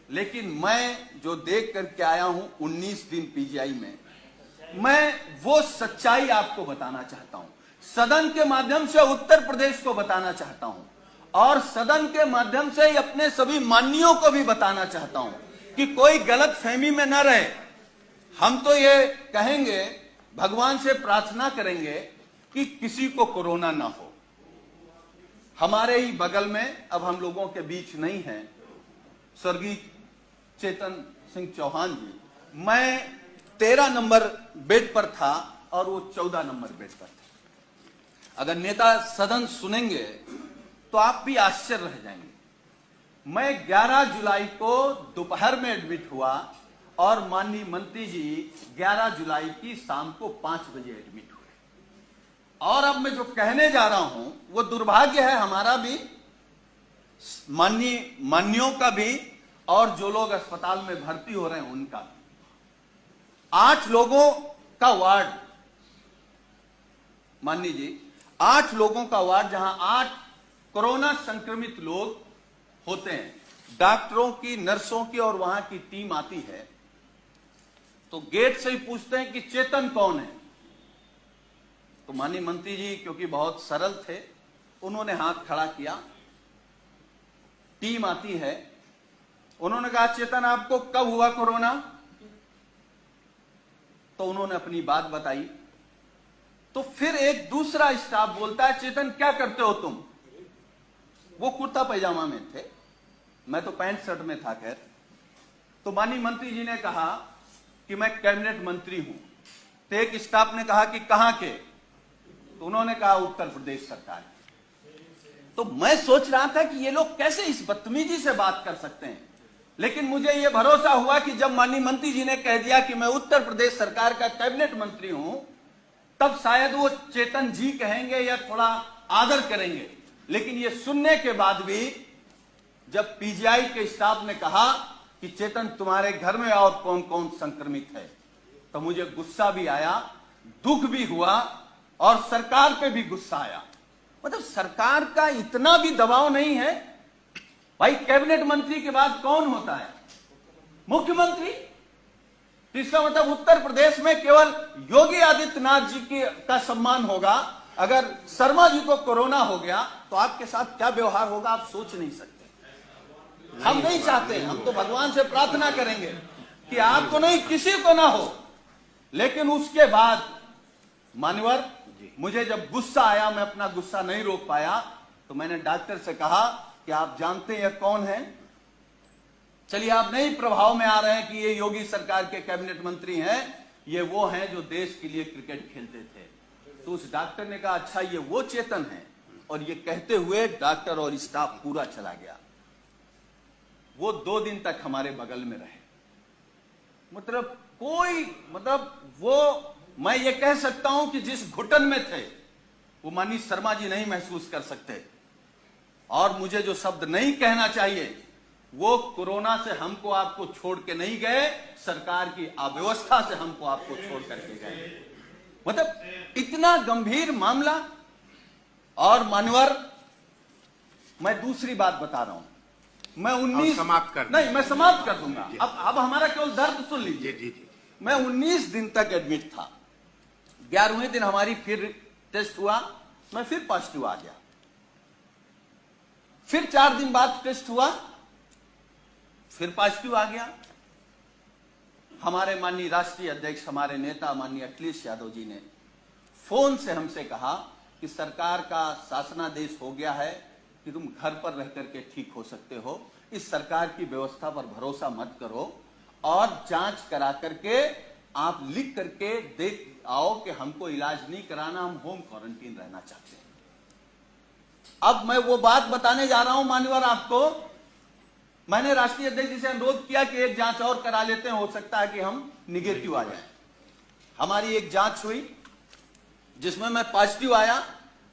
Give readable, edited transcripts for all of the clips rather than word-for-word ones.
लेकिन मैं जो देख करके आया हूं 19 दिन पीजीआई में, मैं वो सच्चाई आपको बताना चाहता हूं, सदन के माध्यम से उत्तर प्रदेश को बताना चाहता हूं और सदन के माध्यम से ही अपने सभी माननीयों को भी बताना चाहता हूं कि कोई गलत फहमी में न रहे। हम तो ये कहेंगे, भगवान से प्रार्थना करेंगे कि किसी को कोरोना ना हो। हमारे ही बगल में, अब हम लोगों के बीच नहीं है, स्वर्गीय चेतन सिंह चौहान जी, मैं 13 नंबर बेड पर था और वो 14 नंबर बेड पर थे। अगर नेता सदन सुनेंगे तो आप भी आश्चर्य रह जाएंगे। मैं 11 जुलाई को दोपहर में एडमिट हुआ और माननीय मंत्री जी 11 जुलाई की शाम को 5 बजे एडमिट हुए। और अब मैं जो कहने जा रहा हूं वो दुर्भाग्य है हमारा भी, माननीयों का भी, और जो लोग अस्पताल में भर्ती हो रहे हैं उनका भी। 8 लोगों का वार्ड, माननीय जी, 8 लोगों का वार्ड, जहां 8 कोरोना संक्रमित लोग होते हैं, डॉक्टरों की, नर्सों की और वहां की टीम आती है तो गेट से ही पूछते हैं कि चेतन कौन है। तो माननीय मंत्री जी क्योंकि बहुत सरल थे, उन्होंने हाथ खड़ा किया, टीम आती है, उन्होंने कहा चेतन आपको कब हुआ कोरोना? तो उन्होंने अपनी बात बताई। तो फिर एक दूसरा स्टाफ बोलता है चेतन क्या करते हो तुम? वो कुर्ता पैजामा में थे, मैं तो पैंट शर्ट में था। खैर, तो माननीय मंत्री जी ने कहा कि मैं कैबिनेट मंत्री हूं। तो एक स्टाफ ने कहा कि कहां के? तो उन्होंने कहा उत्तर प्रदेश सरकार। तो मैं सोच रहा था कि ये लोग कैसे इस बदतमीजी से बात कर सकते हैं, लेकिन मुझे यह भरोसा हुआ कि जब माननीय मंत्री जी ने कह दिया कि मैं उत्तर प्रदेश सरकार का कैबिनेट मंत्री हूं, तब शायद वो चेतन जी कहेंगे या थोड़ा आदर करेंगे। लेकिन ये सुनने के बाद भी जब पीजीआई के स्टाफ ने कहा कि चेतन तुम्हारे घर में और कौन कौन संक्रमित है, तो मुझे गुस्सा भी आया, दुख भी हुआ और सरकार पे भी गुस्सा आया। मतलब सरकार का इतना भी दबाव नहीं है भाई। कैबिनेट मंत्री के बाद कौन होता है? मुख्यमंत्री। इसका मतलब उत्तर प्रदेश में केवल योगी आदित्यनाथ जी का सम्मान होगा। अगर शर्मा जी को कोरोना हो गया तो आपके साथ क्या व्यवहार होगा आप सोच नहीं सकते। हम नहीं चाहते, हम तो भगवान से प्रार्थना करेंगे कि आपको नहीं, किसी को ना हो। लेकिन उसके बाद मान्यवर, मुझे जब गुस्सा आया, मैं अपना गुस्सा नहीं रोक पाया, तो मैंने डॉक्टर से कहा कि आप जानते हैं कौन है? चलिए आप नहीं प्रभाव में आ रहे हैं कि ये योगी सरकार के कैबिनेट मंत्री हैं, ये वो हैं जो देश के लिए क्रिकेट खेलते थे। तो उस डॉक्टर ने कहा अच्छा ये वो चेतन है, और ये कहते हुए डॉक्टर और स्टाफ पूरा चला गया। वो 2 दिन तक हमारे बगल में रहे। मतलब वो, मैं ये कह सकता हूं कि जिस घुटन में थे वो माननीय शर्मा जी नहीं महसूस कर सकते। और मुझे जो शब्द नहीं कहना चाहिए, वो कोरोना से हमको आपको छोड़ के नहीं गए, सरकार की अव्यवस्था से हमको आपको छोड़ करके गए। मतलब इतना गंभीर मामला। और मानवर, मैं दूसरी बात बता रहा हूं, मैं 19 समाप्त कर नहीं, मैं समाप्त कर दूंगा। अब हमारा केवल दर्द सुन लीजिए। मैं 19 दिन तक एडमिट था। 11वें दिन हमारी फिर टेस्ट हुआ, मैं फिर पॉजिटिव आ गया। फिर 4 दिन बाद टेस्ट हुआ, फिर पॉजिटिव आ गया। हमारे माननीय राष्ट्रीय अध्यक्ष, हमारे नेता माननीय अखिलेश यादव जी ने फोन से हमसे कहा कि सरकार का शासनादेश हो गया है कि तुम घर पर रह करके ठीक हो सकते हो, इस सरकार की व्यवस्था पर भरोसा मत करो और जांच करा करके आप लिख करके देख आओ कि हमको इलाज नहीं कराना, हम होम क्वारंटीन रहना चाहते हैं। अब मैं वो बात बताने जा रहा हूं मान्यवर आपको। मैंने राष्ट्रीय अध्यक्ष जी से अनुरोध किया कि एक जांच और करा लेते हैं, हो सकता है कि हम निगेटिव आ जाए। हमारी एक जांच हुई जिसमें मैं पॉजिटिव आया।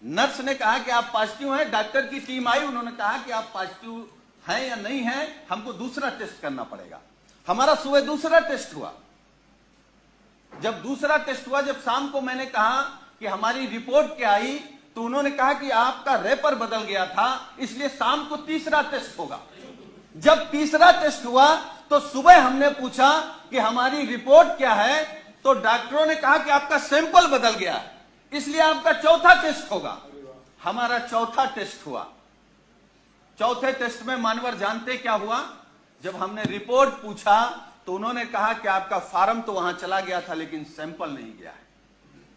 नर्स ने कहा कि आप पॉजिटिव हैं, डॉक्टर की टीम आई, उन्होंने कहा कि आप पॉजिटिव हैं या नहीं हैं, हमको दूसरा टेस्ट करना पड़ेगा। हमारा सुबह दूसरा टेस्ट हुआ। जब दूसरा टेस्ट हुआ, जब शाम को मैंने कहा कि हमारी रिपोर्ट क्या आई, तो उन्होंने कहा कि आपका रेपर बदल गया था, इसलिए शाम को तीसरा टेस्ट होगा। जब तीसरा टेस्ट हुआ तो सुबह हमने पूछा कि हमारी रिपोर्ट क्या है, तो डॉक्टरों ने कहा कि आपका सैंपल बदल गया, इसलिए आपका चौथा टेस्ट होगा। हमारा चौथा टेस्ट हुआ। चौथे टेस्ट में मानवर जानते क्या हुआ? जब हमने रिपोर्ट पूछा तो उन्होंने कहा कि आपका फार्म तो वहां चला गया था लेकिन सैंपल नहीं गया है।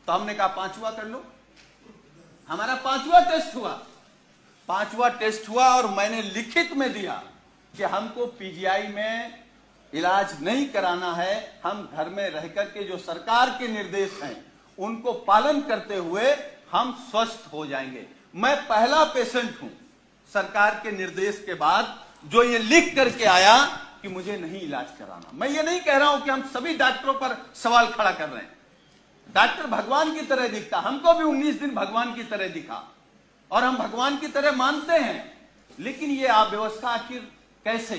तो हमने कहा पांचवा कर लो। हमारा पांचवा टेस्ट हुआ। पांचवा टेस्ट हुआ और मैंने लिखित में दिया कि हमको पीजीआई में इलाज नहीं कराना है, हम घर में रहकर के जो सरकार के निर्देश हैं उनको पालन करते हुए हम स्वस्थ हो जाएंगे। मैं पहला पेशेंट हूं सरकार के निर्देश के बाद जो ये लिख करके आया कि मुझे नहीं इलाज कराना। मैं ये नहीं कह रहा हूं कि हम सभी डॉक्टरों पर सवाल खड़ा कर रहे हैं। डॉक्टर भगवान की तरह दिखता, हमको भी 19 दिन भगवान की तरह दिखा और हम भगवान की तरह मानते हैं, लेकिन ये अव्यवस्था आखिर कैसे?